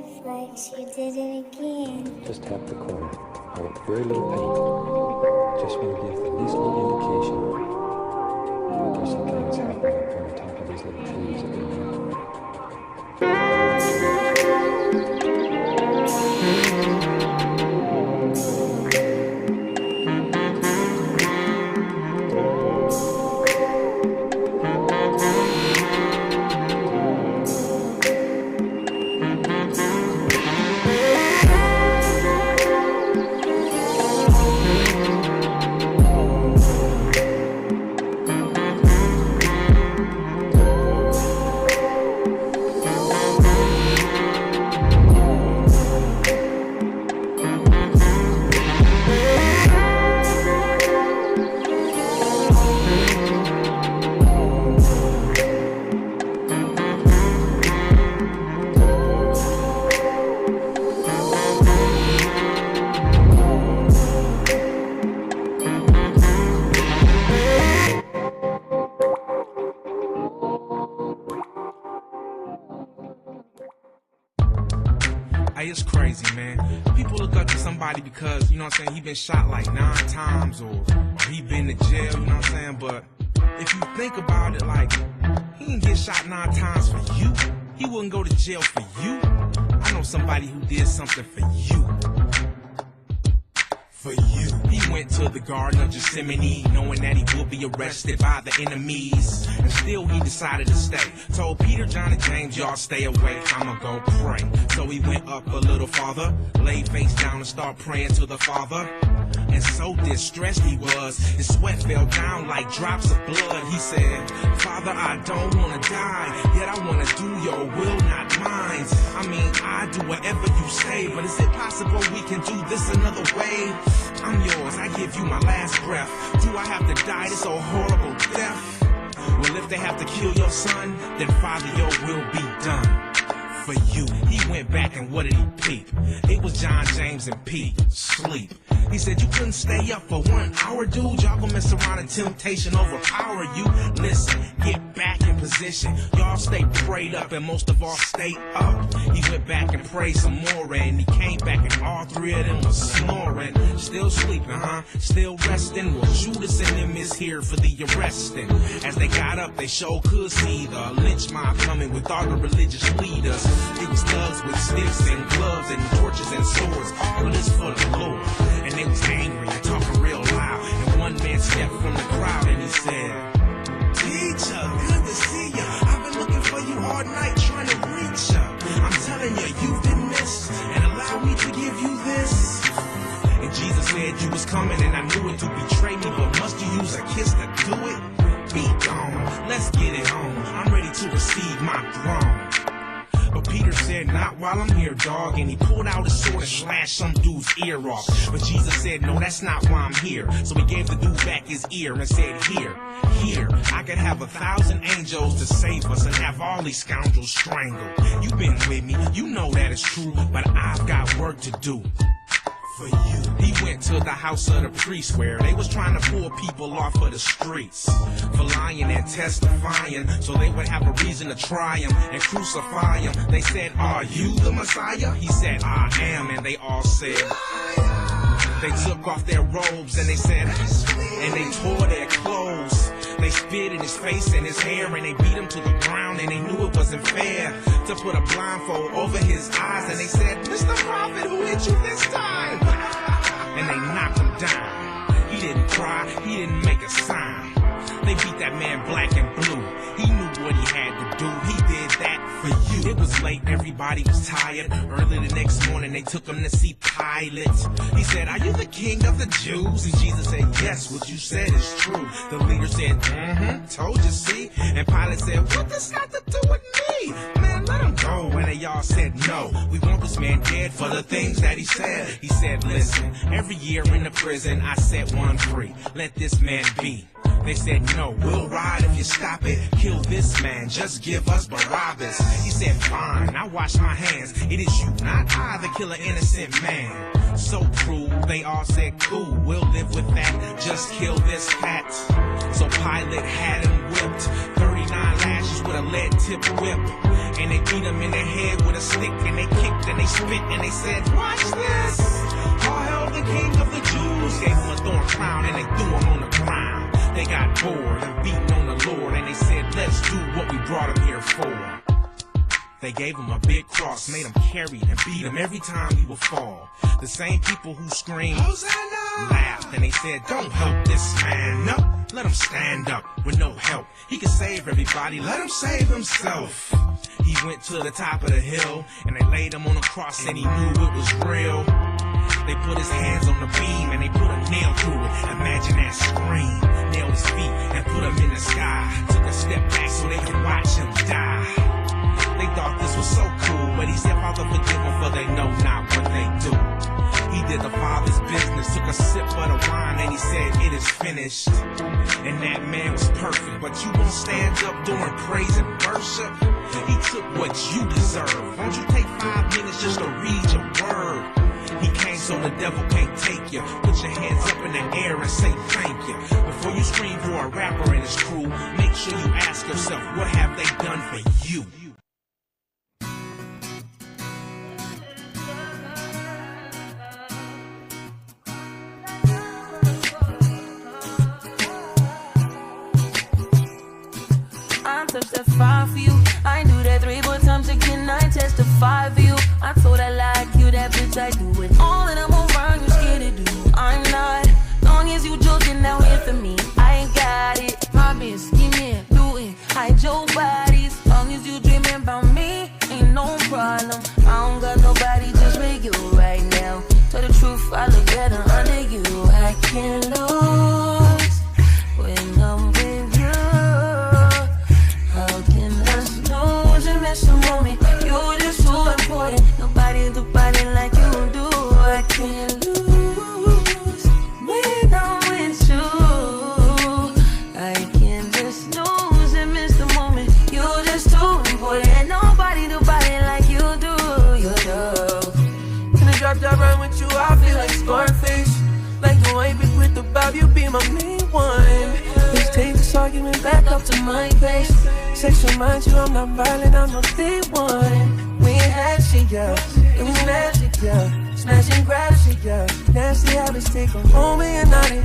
Netflix, you did it again. Just tap the corner. I want very little paint. Just want to give the least little indication that there's something that's happening up on the top of these little trees that we make. Hey, it's crazy, man. People look up to somebody because, you know what I'm saying, he been shot like 9 times or he been to jail, you know what I'm saying? But if you think about it, like, he didn't get shot 9 times for you. He wouldn't go to jail for you. I know somebody who did something for you. For you. He went to the Garden of Gethsemane, knowing that he would be arrested by the enemies. And still he decided to stay. Told Peter, John, and James, y'all stay away, I'ma go pray. So he went up a little farther, laid face down and started praying to the Father. And so distressed he was, his sweat fell down like drops of blood. He said, Father, I don't wanna die, yet I wanna do your will, not mine. I mean, I do whatever you say, but is it possible we can do this another way? I'm yours, I give you my last breath. Do I have to die this old horrible death? Well, if they have to kill your son, then Father, your will be done. For you. He went back and what did he peep? It was John, James, and Pete. Sleep. He said you couldn't stay up for 1 hour, dude. Y'all gonna mess around and temptation overpower you. Listen, get back in position. Y'all stay prayed up and most of all stay up. He went back and prayed some more and he came back and all 3 of them was snoring. Still sleeping, huh? Still resting. Well, Judas and them is here for the arresting. As they got up, they sure could see the lynch mob coming with all the religious leaders. It was thugs with sticks and gloves and torches and swords, all of this for the Lord. And they was angry and talking real loud. And one man stepped from the crowd and he said, Teacher, good to see ya. I've been looking for you all night trying to reach ya. I'm telling you, you've been missed, and allow me to give you this. And Jesus said you was coming and I knew it to betray me, but must you use a kiss to do it? Be gone, let's get it on. I'm ready to receive my throne. But Peter said, not while I'm here, dog. And he pulled out his sword and slashed some dude's ear off. But Jesus said, no, that's not why I'm here. So he gave the dude back his ear and said, here, I could have 1,000 angels to save us and have all these scoundrels strangled. You've been with me, you know that is true, but I've got work to do. For you. He went to the house of the priest where they was trying to pull people off of the streets for lying and testifying, so they would have a reason to try him and crucify him. They said, are you the Messiah? He said, I am, and they all said, they took off their robes and they said, and they tore their clothes. They spit in his face and his hair and they beat him to the ground and they knew it wasn't fair to put a blindfold over his eyes. And they said, Mr. Prophet, who hit you this time? And they knocked him down. He didn't cry, he didn't make a sign. They beat that man black and blue. He knew what he had to do. He did that for you. It was late, everybody was tired. Early the next morning, they took him to see Pilate. He said, are you the king of the Jews? And Jesus said, yes, what you said is true. The leader said, told you, see? And Pilate said, what this got to do with me? Man, let him go. And they all said, no, we want this man dead for the things that he said. He said, listen, every year in the prison, I set one free. Let this man be. They said, no, we'll ride if you stop it. Kill this man, just give us Barabbas. He said, fine, I wash my hands. It is you, not I, that kill an innocent man. So cruel, they all said, cool, we'll live with that. Just kill this cat. So Pilate had him whipped, 39 lashes with a lead tip whip. And they beat him in the head with a stick, and they kicked and they spit and they said, watch this. All hail the king of the Jews. Gave him a thorn crown and they threw him on the ground. They got bored and beaten on the Lord, and they said, let's do what we brought him here for. They gave him a big cross, made him carry and beat him every time he would fall. The same people who screamed, Hosanna, laughed, and they said, don't help this man, no, let him stand up with no help. He can save everybody, let him save himself. He went to the top of the hill, and they laid him on a cross, and he knew it was real. They put his hands on the beam, and they put a nail through it. Imagine that scream. Nailed his feet and put him in the sky. Took a step back so they could watch him die. They thought this was so cool, but he said, Father, forgive them, for they know not what they do. He did the Father's business, took a sip of the wine, and he said, it is finished. And that man was perfect, but you won't stand up during praise and worship. He took what you deserve. Won't you take 5 minutes just to read your word? He came so the devil can't take you. Put your hands up in the air and say thank you. Before you scream for a rapper and his crew, make sure you ask yourself, what have they done for you? I touched that 5 for you. I do that 3 more times again. I testify for you. I told I like you, that bitch I do it. All that I'm around, you scared to do. I'm not. Long as you joking out here for me, I ain't got it. Robbing, scheming, looting, hide your bodies. Long as you dreaming about me, ain't no problem. I don't got nobody just with you right now. Tell the truth, I look better under you. I can't lose when I'm with you. How can I snooze and miss a moment? You're just so important. Nobody do body like you do. I can't lose when I'm with you. I can't just snooze and miss the moment. You're just too important. And nobody do body like you do. You do. Can I drop that run with you? I feel like Scarface. Like the way we quit the Bob, you be my main one. Let's take this argument back up to my pace. Sexual mind you, I'm not violent, I'm not day one. We ain't had shit, yeah. It was magic, yeah. Smash and grab shit, yeah. Nasty habits take a home and you're not in